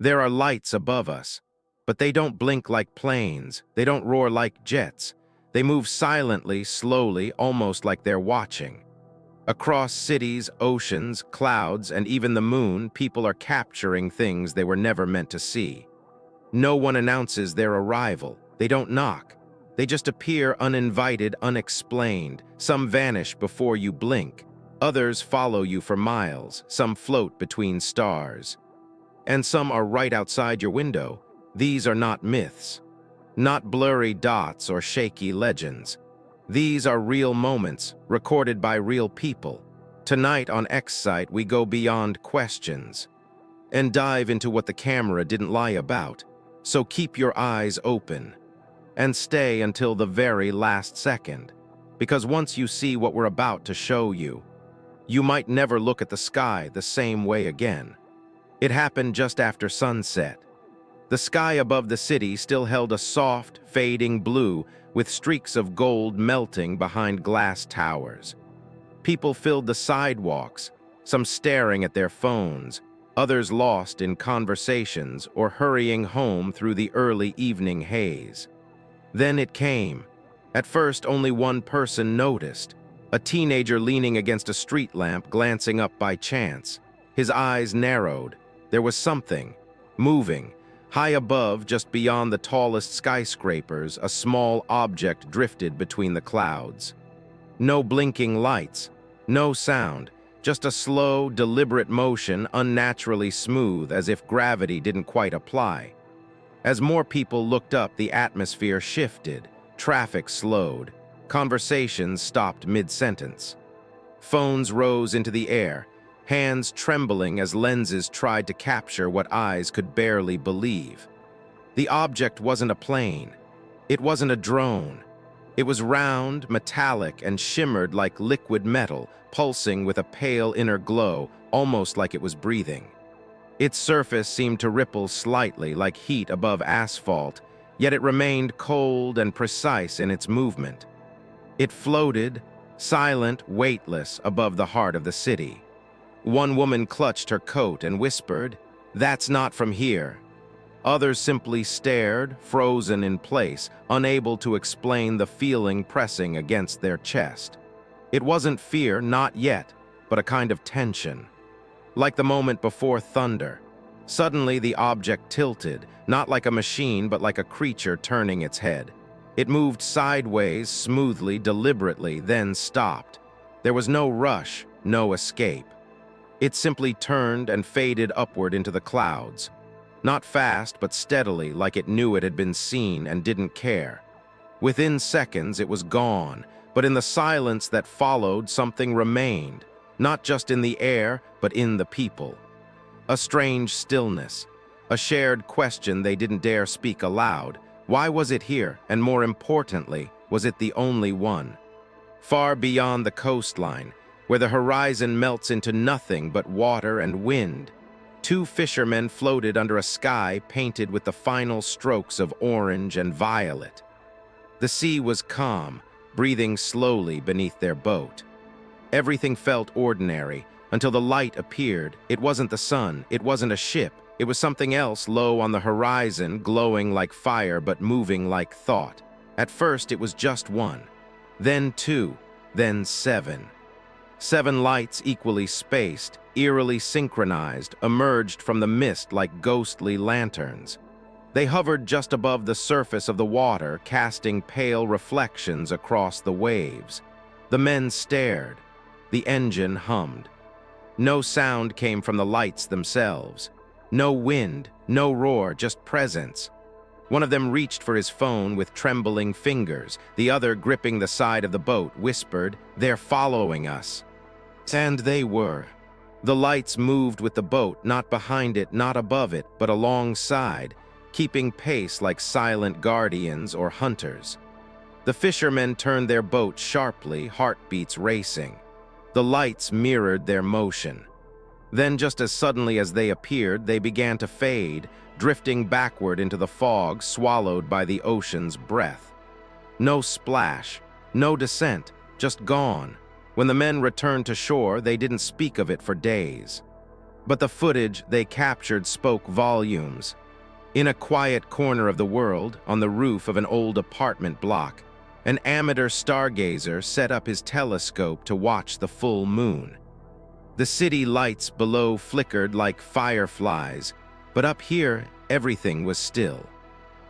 There are lights above us, but they don't blink like planes, they don't roar like jets. They move silently, slowly, almost like they're watching. Across cities, oceans, clouds, and even the moon, people are capturing things they were never meant to see. No one announces their arrival. They don't knock. They just appear uninvited, unexplained. Some vanish before you blink. Others follow you for miles. Some float between stars. And some are right outside your window. These are not myths, not blurry dots or shaky legends. These are real moments, recorded by real people. Tonight on X-Site, we go beyond questions and dive into what the camera didn't lie about. So keep your eyes open and stay until the very last second, because once you see what we're about to show you, you might never look at the sky the same way again. It happened just after sunset. The sky above the city still held a soft, fading blue with streaks of gold melting behind glass towers. People filled the sidewalks, some staring at their phones, others lost in conversations or hurrying home through the early evening haze. Then it came. At first, only one person noticed, a teenager leaning against a street lamp, glancing up by chance. His eyes narrowed. There was something, moving. High above, just beyond the tallest skyscrapers, a small object drifted between the clouds. No blinking lights, no sound, just a slow, deliberate motion, unnaturally smooth, as if gravity didn't quite apply. As more people looked up, the atmosphere shifted, traffic slowed, conversations stopped mid-sentence. Phones rose into the air, hands trembling as lenses tried to capture what eyes could barely believe. The object wasn't a plane. It wasn't a drone. It was round, metallic, and shimmered like liquid metal, pulsing with a pale inner glow, almost like it was breathing. Its surface seemed to ripple slightly, like heat above asphalt, yet it remained cold and precise in its movement. It floated, silent, weightless, above the heart of the city. One woman clutched her coat and whispered, "That's not from here." Others simply stared, frozen in place, unable to explain the feeling pressing against their chest. It wasn't fear, not yet, but a kind of tension. Like the moment before thunder. Suddenly the object tilted, not like a machine, but like a creature turning its head. It moved sideways, smoothly, deliberately, then stopped. There was no rush, no escape. It simply turned and faded upward into the clouds. Not fast, but steadily, like it knew it had been seen and didn't care. Within seconds, it was gone, but in the silence that followed, something remained, not just in the air, but in the people. A strange stillness, a shared question they didn't dare speak aloud. Why was it here, and more importantly, was it the only one? Far beyond the coastline, where the horizon melts into nothing but water and wind, two fishermen floated under a sky painted with the final strokes of orange and violet. The sea was calm, breathing slowly beneath their boat. Everything felt ordinary, until the light appeared. It wasn't the sun, it wasn't a ship, it was something else low on the horizon, glowing like fire but moving like thought. At first it was just one, then two, then seven. 7 lights equally spaced, eerily synchronized, emerged from the mist like ghostly lanterns. They hovered just above the surface of the water, casting pale reflections across the waves. The men stared. The engine hummed. No sound came from the lights themselves. No wind, no roar, just presence. One of them reached for his phone with trembling fingers. The other, gripping the side of the boat, whispered, "They're following us." And they were. The lights moved with the boat, not behind it, not above it, but alongside, keeping pace like silent guardians or hunters. The fishermen turned their boat sharply, heartbeats racing. The lights mirrored their motion. Then, just as suddenly as they appeared, they began to fade, drifting backward into the fog, swallowed by the ocean's breath. No splash, no descent, just gone. When the men returned to shore, they didn't speak of it for days. But the footage they captured spoke volumes. In a quiet corner of the world, on the roof of an old apartment block, an amateur stargazer set up his telescope to watch the full moon. The city lights below flickered like fireflies, but up here, everything was still.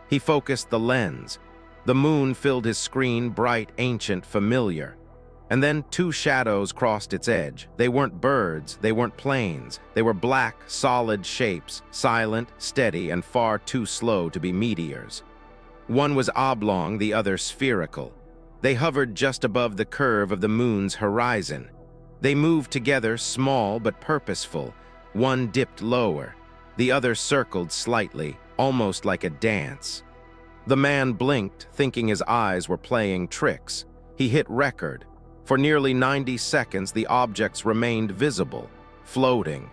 He focused the lens. The moon filled his screen, bright, ancient, familiar. And then two shadows crossed its edge. They weren't birds, they weren't planes. They were black, solid shapes, silent, steady, and far too slow to be meteors. One was oblong, the other spherical. They hovered just above the curve of the moon's horizon. They moved together, small but purposeful. One dipped lower. The other circled slightly, almost like a dance. The man blinked, thinking his eyes were playing tricks. He hit record. For nearly 90 seconds, the objects remained visible, floating,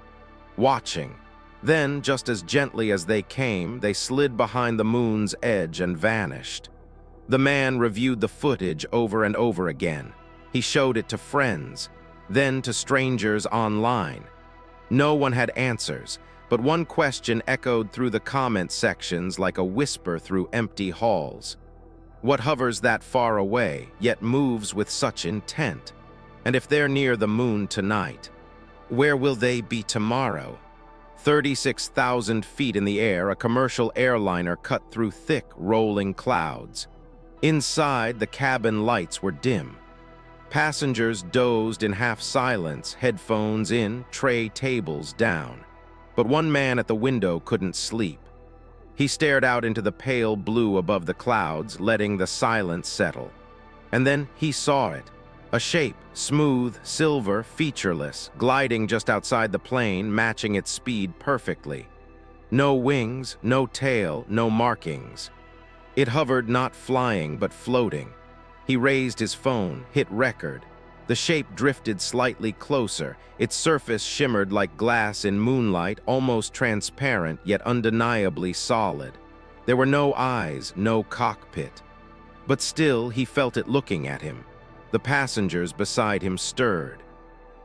watching. Then, just as gently as they came, they slid behind the moon's edge and vanished. The man reviewed the footage over and over again. He showed it to friends, then to strangers online. No one had answers, but one question echoed through the comment sections like a whisper through empty halls. What hovers that far away, yet moves with such intent? And if they're near the moon tonight, where will they be tomorrow? 36,000 feet in the air, a commercial airliner cut through thick, rolling clouds. Inside, the cabin lights were dim. Passengers dozed in half-silence, headphones in, tray tables down. But one man at the window couldn't sleep. He stared out into the pale blue above the clouds, letting the silence settle. And then he saw it. A shape, smooth, silver, featureless, gliding just outside the plane, matching its speed perfectly. No wings, no tail, no markings. It hovered not flying, but floating. He raised his phone, hit record. The shape drifted slightly closer. Its surface shimmered like glass in moonlight, almost transparent, yet undeniably solid. There were no eyes, no cockpit. But still, he felt it looking at him. The passengers beside him stirred.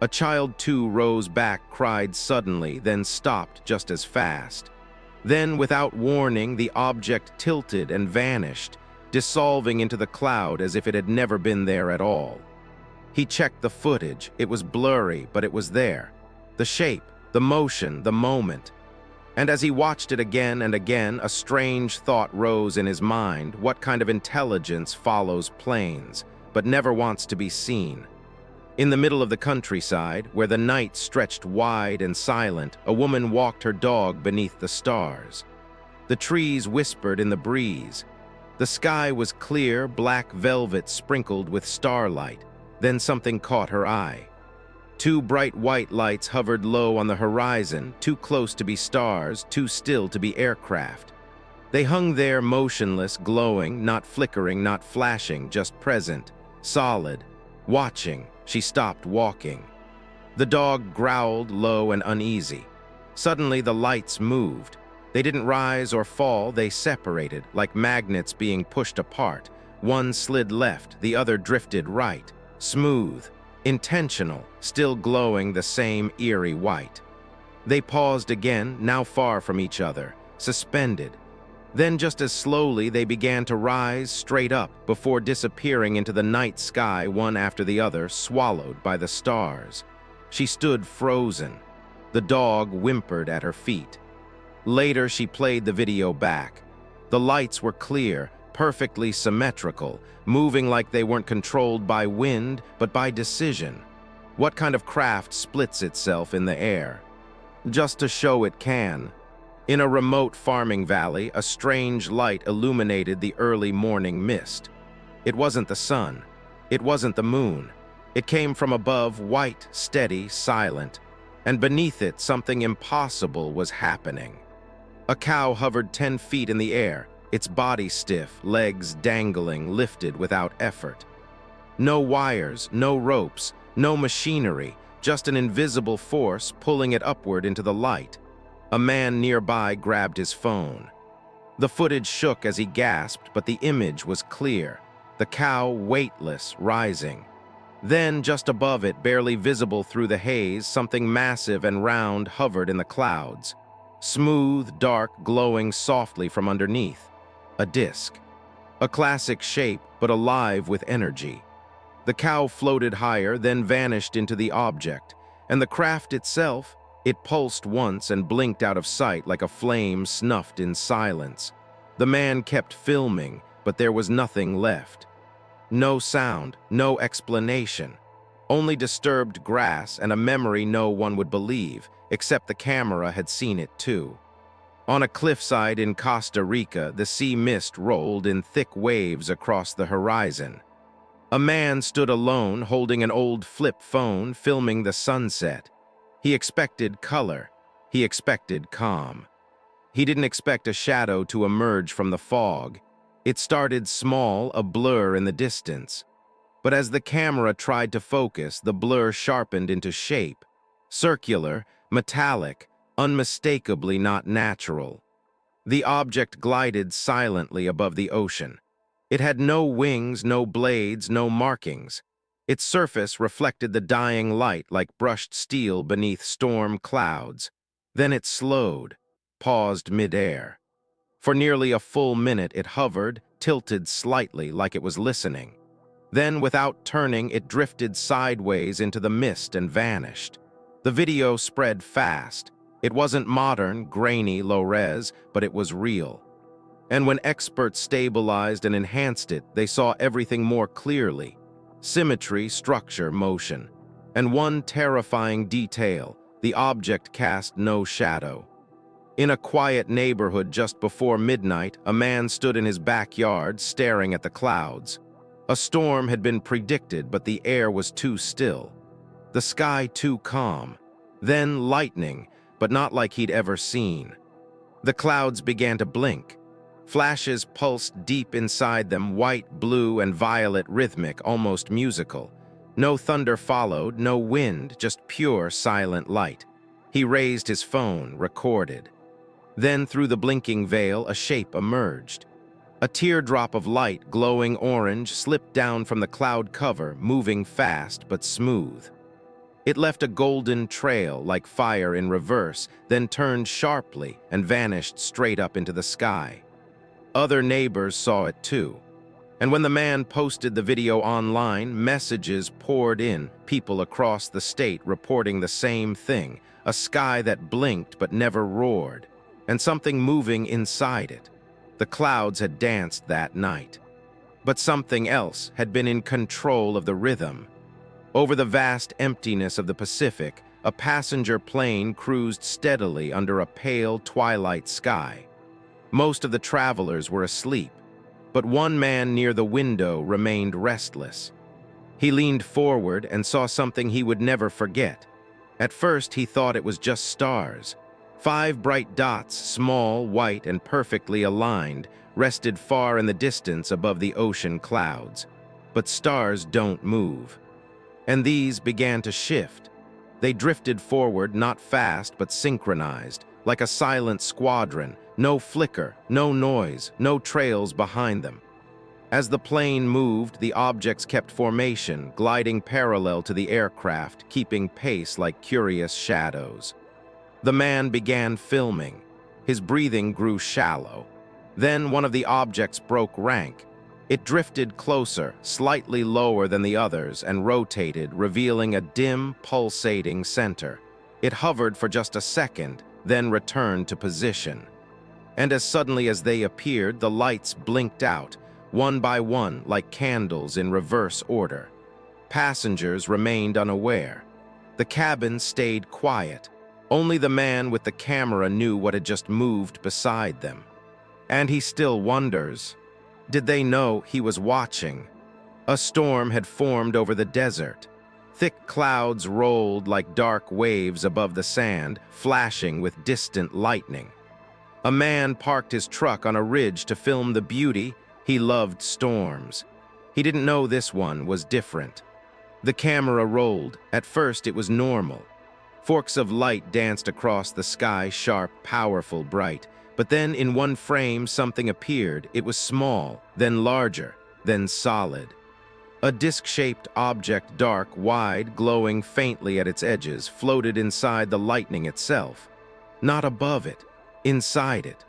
A child too rose back, cried suddenly, then stopped just as fast. Then, without warning, the object tilted and vanished, dissolving into the cloud as if it had never been there at all. He checked the footage. It was blurry, but it was there. The shape, the motion, the moment. And as he watched it again and again, a strange thought rose in his mind. What kind of intelligence follows planes, but never wants to be seen? In the middle of the countryside, where the night stretched wide and silent, a woman walked her dog beneath the stars. The trees whispered in the breeze. The sky was clear, black velvet sprinkled with starlight. Then something caught her eye. Two bright white lights hovered low on the horizon, too close to be stars, too still to be aircraft. They hung there motionless, glowing, not flickering, not flashing, just present, solid, watching. She stopped walking. The dog growled low and uneasy. Suddenly the lights moved. They didn't rise or fall, they separated, like magnets being pushed apart. One slid left, the other drifted right. Smooth, intentional, still glowing the same eerie white. They paused again, now far from each other, suspended. Then just as slowly they began to rise straight up before disappearing into the night sky one after the other, swallowed by the stars. She stood frozen. The dog whimpered at her feet. Later she played the video back. The lights were clear, perfectly symmetrical, moving like they weren't controlled by wind, but by decision. What kind of craft splits itself in the air? Just to show it can. In a remote farming valley, a strange light illuminated the early morning mist. It wasn't the sun. It wasn't the moon. It came from above, white, steady, silent. And beneath it, something impossible was happening. A cow hovered 10 feet in the air, its body stiff, legs dangling, lifted without effort. No wires, no ropes, no machinery, just an invisible force pulling it upward into the light. A man nearby grabbed his phone. The footage shook as he gasped, but the image was clear. The cow weightless, rising. Then, just above it, barely visible through the haze, something massive and round hovered in the clouds. Smooth, dark, glowing softly from underneath. A disk. A classic shape, but alive with energy. The cow floated higher, then vanished into the object, and the craft itself, it pulsed once and blinked out of sight like a flame snuffed in silence. The man kept filming, but there was nothing left. No sound, no explanation. Only disturbed grass and a memory no one would believe, except the camera had seen it too. On a cliffside in Costa Rica, the sea mist rolled in thick waves across the horizon. A man stood alone, holding an old flip phone, filming the sunset. He expected color. He expected calm. He didn't expect a shadow to emerge from the fog. It started small, a blur in the distance. But as the camera tried to focus, the blur sharpened into shape. Circular, metallic, unmistakably not natural. The object glided silently above the ocean. It had no wings, no blades, no markings. Its surface reflected the dying light like brushed steel beneath storm clouds. Then it slowed, paused midair. For nearly a full minute it hovered, tilted slightly like it was listening. Then, without turning, it drifted sideways into the mist and vanished. The video spread fast. It wasn't modern, grainy, low-res, but it was real. And when experts stabilized and enhanced it, they saw everything more clearly. Symmetry, structure, motion. And one terrifying detail, the object cast no shadow. In a quiet neighborhood just before midnight, a man stood in his backyard staring at the clouds. A storm had been predicted, but the air was too still. The sky too calm. Then lightning, but not like he'd ever seen. The clouds began to blink. Flashes pulsed deep inside them, white, blue, and violet, rhythmic, almost musical. No thunder followed, no wind, just pure, silent light. He raised his phone, recorded. Then, through the blinking veil, a shape emerged. A teardrop of light, glowing orange, slipped down from the cloud cover, moving fast but smooth. It left a golden trail, like fire in reverse, then turned sharply and vanished straight up into the sky. Other neighbors saw it too. And when the man posted the video online, messages poured in, people across the state reporting the same thing, a sky that blinked but never roared, and something moving inside it. The clouds had danced that night. But something else had been in control of the rhythm. Over the vast emptiness of the Pacific, a passenger plane cruised steadily under a pale twilight sky. Most of the travelers were asleep, but one man near the window remained restless. He leaned forward and saw something he would never forget. At first, he thought it was just stars. 5 bright dots, small, white, and perfectly aligned, rested far in the distance above the ocean clouds. But stars don't move. And these began to shift. They drifted forward, not fast, but synchronized, like a silent squadron, no flicker, no noise, no trails behind them. As the plane moved, the objects kept formation, gliding parallel to the aircraft, keeping pace like curious shadows. The man began filming. His breathing grew shallow. Then one of the objects broke rank. It drifted closer, slightly lower than the others, and rotated, revealing a dim, pulsating center. It hovered for just a second, then returned to position. And as suddenly as they appeared, the lights blinked out, one by one, like candles in reverse order. Passengers remained unaware. The cabin stayed quiet. Only the man with the camera knew what had just moved beside them. And he still wonders, did they know he was watching? A storm had formed over the desert. Thick clouds rolled like dark waves above the sand, flashing with distant lightning. A man parked his truck on a ridge to film the beauty. He loved storms. He didn't know this one was different. The camera rolled. At first, it was normal. Forks of light danced across the sky, sharp, powerful, bright. But then, in one frame, something appeared. It was small, then larger, then solid. A disc-shaped object, dark, wide, glowing faintly at its edges, floated inside the lightning itself. Not above it, inside it.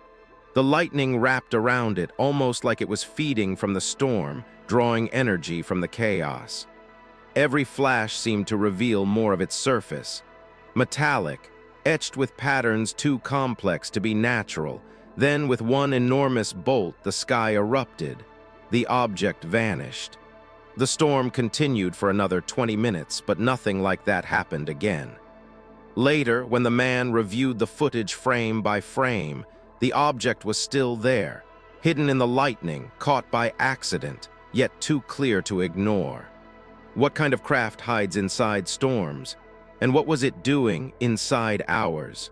The lightning wrapped around it, almost like it was feeding from the storm, drawing energy from the chaos. Every flash seemed to reveal more of its surface. Metallic, etched with patterns too complex to be natural. Then, with one enormous bolt, the sky erupted. The object vanished. The storm continued for another 20 minutes, but nothing like that happened again. Later, when the man reviewed the footage frame by frame, the object was still there, hidden in the lightning, caught by accident, yet too clear to ignore. What kind of craft hides inside storms? And what was it doing inside ours?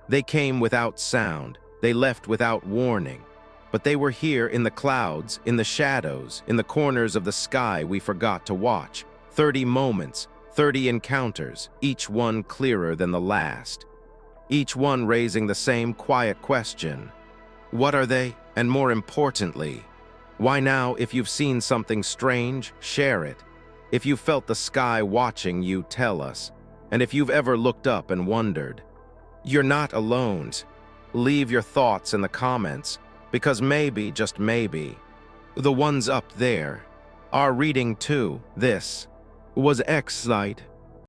They came without sound, they left without warning. But they were here in the clouds, in the shadows, in the corners of the sky we forgot to watch. 30 moments, 30 encounters, each one clearer than the last. Each one raising the same quiet question. What are they? And more importantly, why now? If you've seen something strange, share it. If you felt the sky watching you, tell us. And if you've ever looked up and wondered, you're not alone. Leave your thoughts in the comments. Because maybe, just maybe, the ones up there are reading too. This was X-Sight.